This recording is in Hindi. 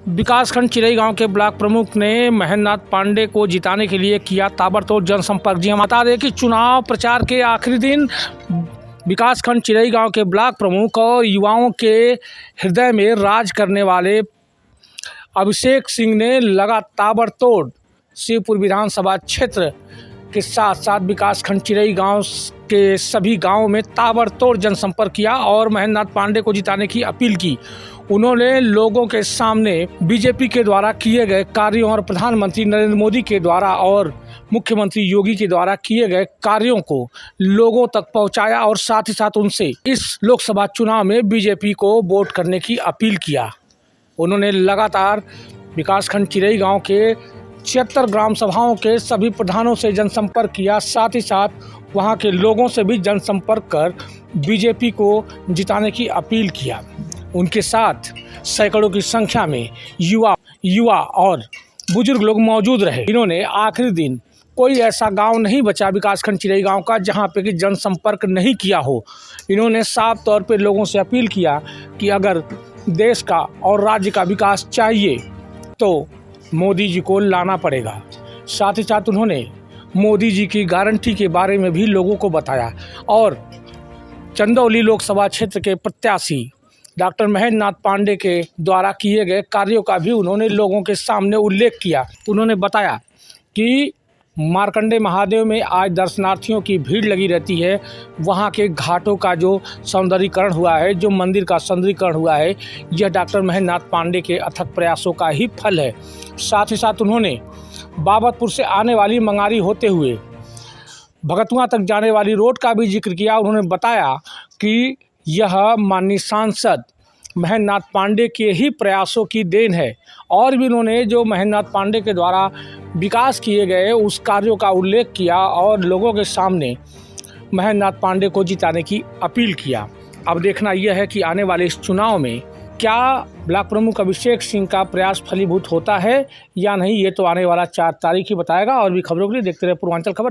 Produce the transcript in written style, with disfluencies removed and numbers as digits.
विकासखंड चिरई गांव के ब्लॉक प्रमुख ने महेंद्रनाथ पांडे को जिताने के लिए किया ताबड़तोड़ जनसंपर्क। जी हम बता दें कि चुनाव प्रचार के आखिरी दिन विकासखंड चिरई गांव के ब्लॉक प्रमुख और युवाओं के हृदय में राज करने वाले अभिषेक सिंह ने लगा ताबड़तोड़ शिवपुर विधानसभा क्षेत्र के साथ साथ विकासखंड चिरई गांव के सभी गांवों में ताबड़तोड़ जनसंपर्क किया और महेंद्रनाथ पांडे को जिताने की अपील की। उन्होंने लोगों के सामने बीजेपी के द्वारा किए गए कार्यों और प्रधानमंत्री नरेंद्र मोदी के द्वारा और मुख्यमंत्री योगी के द्वारा किए गए कार्यों को लोगों तक पहुंचाया और साथ ही साथ उनसे इस लोकसभा चुनाव में बीजेपी को वोट करने की अपील किया। उन्होंने लगातार विकासखंड चिरई गांव के 76 ग्राम सभाओं के सभी प्रधानों से जनसंपर्क किया, साथ ही साथ वहां के लोगों से भी जनसंपर्क कर बीजेपी को जिताने की अपील किया। उनके साथ सैकड़ों की संख्या में युवा और बुजुर्ग लोग मौजूद रहे। इन्होंने आखिरी दिन कोई ऐसा गांव नहीं बचा विकासखंड चिरई गांव का जहां पे कि जनसंपर्क नहीं किया हो। इन्होंने साफ तौर पे लोगों से अपील किया कि अगर देश का और राज्य का विकास चाहिए तो मोदी जी को लाना पड़ेगा। साथ ही साथ उन्होंने मोदी जी की गारंटी के बारे में भी लोगों को बताया और चंदौली लोकसभा क्षेत्र के प्रत्याशी डॉक्टर महेंद्रनाथ पांडे के द्वारा किए गए कार्यों का भी उन्होंने लोगों के सामने उल्लेख किया। उन्होंने बताया कि मार्कंडे महादेव में आज दर्शनार्थियों की भीड़ लगी रहती है। वहाँ के घाटों का जो सौंदर्यीकरण हुआ है, जो मंदिर का सौंदर्यीकरण हुआ है, यह डॉक्टर महेंद्रनाथ पांडे के अथक प्रयासों का ही फल है। साथ ही साथ उन्होंने बाबतपुर से आने वाली मंगारी होते हुए भगतुआ तक जाने वाली रोड का भी जिक्र किया। उन्होंने बताया कि यह माननीय सांसद महेंद्रनाथ पांडे के ही प्रयासों की देन है और भी उन्होंने जो महेंद्रनाथ पांडे के द्वारा विकास किए गए उस कार्यों का उल्लेख किया और लोगों के सामने महेंद्रनाथ पांडे को जिताने की अपील किया। अब देखना यह है कि आने वाले इस चुनाव में क्या ब्लॉक प्रमुख अभिषेक सिंह का प्रयास फलीभूत होता है या नहीं, ये तो आने वाला 4 तारीख ही बताएगा। और भी खबरों के लिए देखते रहे पूर्वांचल खबर।